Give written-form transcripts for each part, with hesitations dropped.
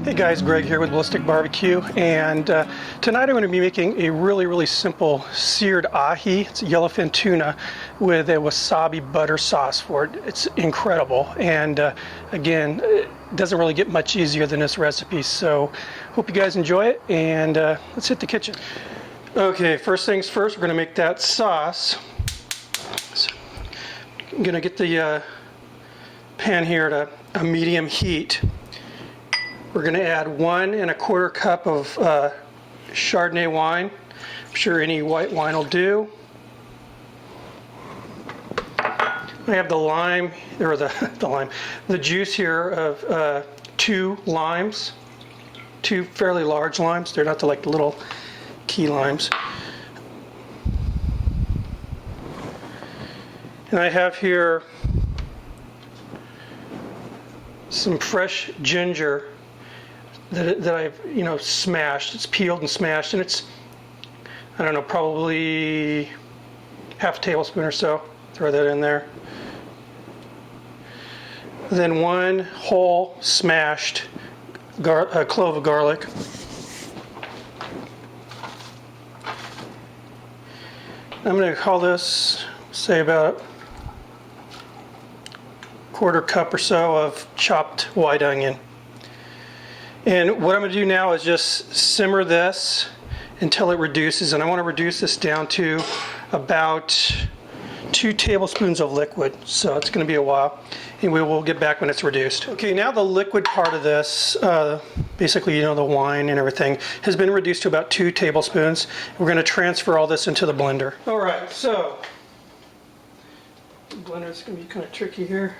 Hey guys, Greg here with Ballistic Barbecue, and tonight I'm going to be making a really simple seared ahi. It's yellowfin tuna with a wasabi butter sauce for it. It's incredible, and again, it doesn't really get much easier than this recipe, so hope you guys enjoy it, and let's hit the kitchen. Okay, first things first, we're going to make that sauce. So I'm going to get the pan here at a medium heat. We're going to add 1 1/4 cup of Chardonnay wine. I'm sure any white wine will do. I have the lime, or the juice here of 2 limes, 2 fairly large limes. They're not the little key limes. And I have here some fresh ginger that I've smashed. It's peeled and smashed, and it's, I don't know, probably half a tablespoon or so. Throw that in there. Then 1 whole smashed clove of garlic. I'm going to call this, say, about 1/4 cup or so of chopped white onion. And what I'm going to do now is just simmer this until it reduces, and I want to reduce this down to about 2 tablespoons of liquid. So it's going to be a while, and we will get back when it's reduced. Okay, now the liquid part of this, basically the wine and everything, has been reduced to about 2 tablespoons. We're going to transfer all this into the blender. All right, so the blender is going to be kind of tricky here.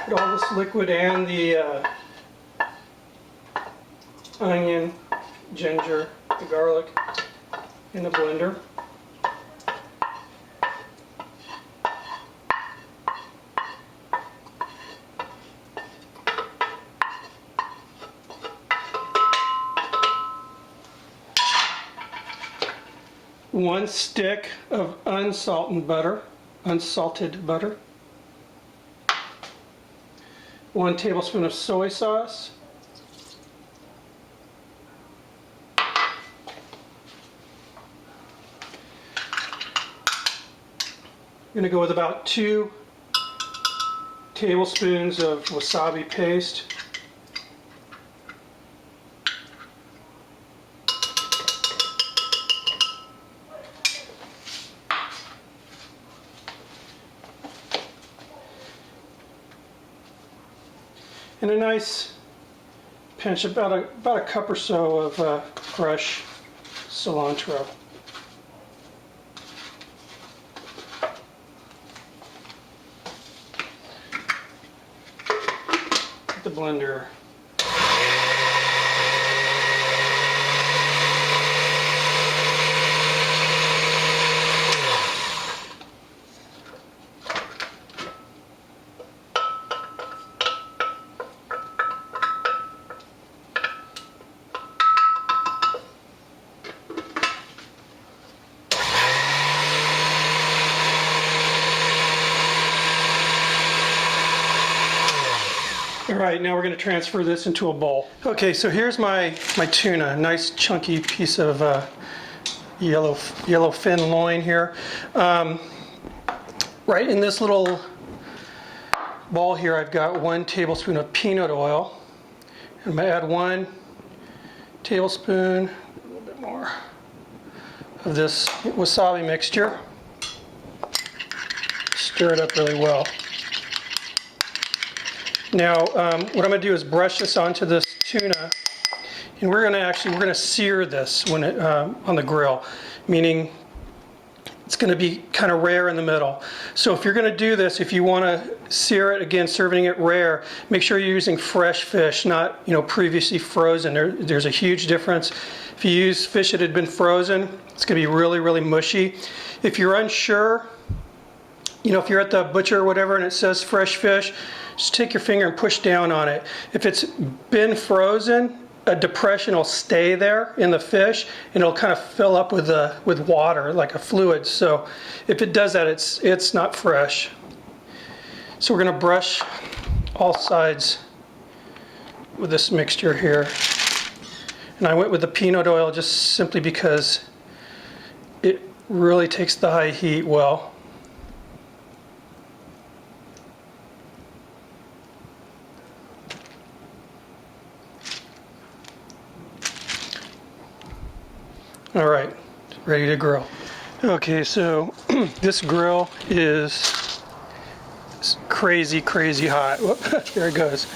Put all this liquid and the onion, ginger, the garlic in the blender. One stick of unsalted butter. 1 tablespoon of soy sauce. I'm going to go with about 2 tablespoons of wasabi paste. And a nice pinch, about a cup or so of fresh cilantro. Put the blender. All right, now we're going to transfer this into a bowl. Okay, so here's my tuna, a nice chunky piece of yellowfin loin here. Right in this little bowl here, I've got 1 tablespoon of peanut oil. I'm going to add 1 tablespoon, a little bit more, of this wasabi mixture. Stir it up really well. Now, what I'm going to do is brush this onto this tuna, and we're going to sear this when on the grill, meaning it's going to be kind of rare in the middle. So if you're going to do this, if you want to sear it, again, serving it rare, make sure you're using fresh fish, not previously frozen. There's a huge difference. If you use fish that had been frozen, it's going to be really mushy. If you're unsure, if you're at the butcher or whatever and it says fresh fish, just take your finger and push down on it. If it's been frozen, a depression will stay there in the fish, and it'll kind of fill up with water, like a fluid. So if it does that, it's not fresh. So we're going to brush all sides with this mixture here. And I went with the peanut oil just simply because it really takes the high heat well. All right, ready to grill. Okay, so this grill is crazy hot. Whoop, there it goes.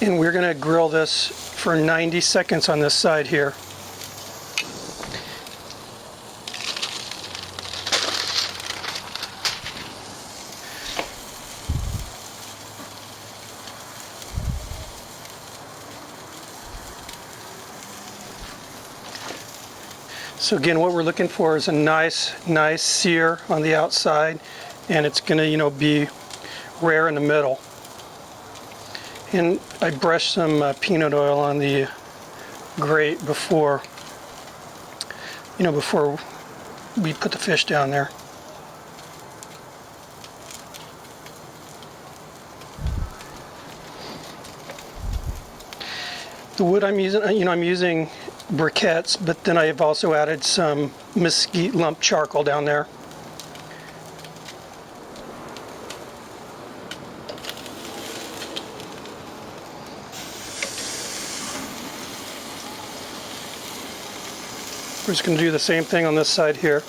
And we're gonna grill this for 90 seconds on this side here. So again, what we're looking for is a nice sear on the outside, and it's gonna, be rare in the middle. And I brushed some peanut oil on the grate before we put the fish down there. The wood I'm using, I'm using briquettes, but then I've also added some mesquite lump charcoal down there. We're just going to do the same thing on this side here.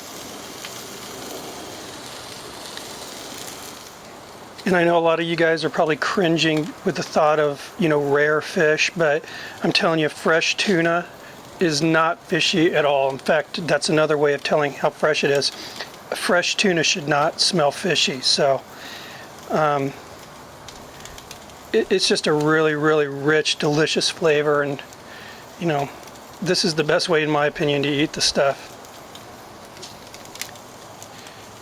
And I know a lot of you guys are probably cringing with the thought of, rare fish, but I'm telling you, fresh tuna is not fishy at all. In fact, that's another way of telling how fresh it is. Fresh tuna should not smell fishy. So it's just a really rich, delicious flavor, and this is the best way, in my opinion, to eat the stuff.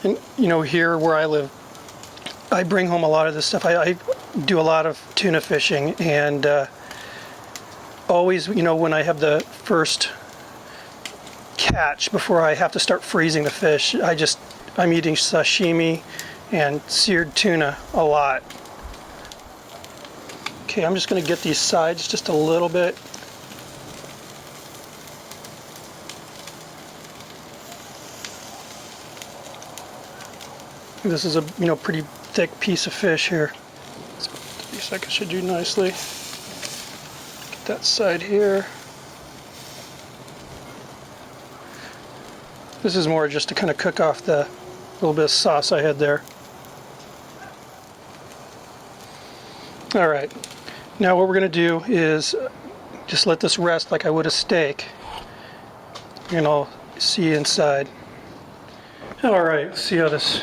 And here where I live, I bring home a lot of this stuff. I do a lot of tuna fishing, and always, when I have the first catch, before I have to start freezing the fish, I'm eating sashimi and seared tuna a lot. Okay, I'm just going to get these sides just a little bit. This is a pretty thick piece of fish here. So 30 seconds should do nicely. Get that side here. This is more just to kind of cook off the little bit of sauce I had there. All right, now what we're going to do is just let this rest like I would a steak, and I'll see you inside. All right, let's see how this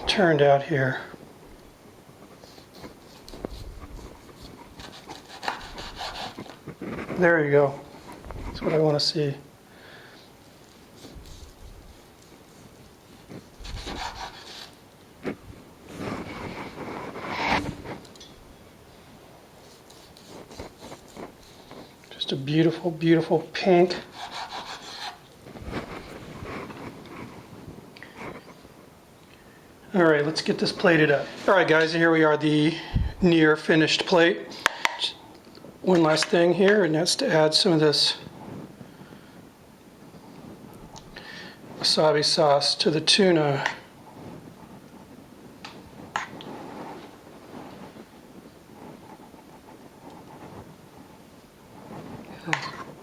turned out here. There you go. That's what I want to see. Just a beautiful pink. All right, let's get this plated up. All right, guys, here we are, the near finished plate. One last thing here, and that's to add some of this wasabi sauce to the tuna.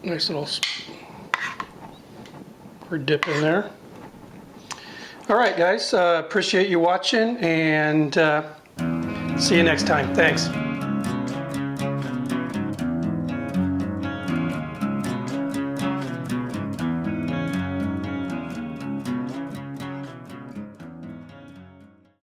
Nice little dip in there. All right, guys, appreciate you watching, and see you next time. Thanks.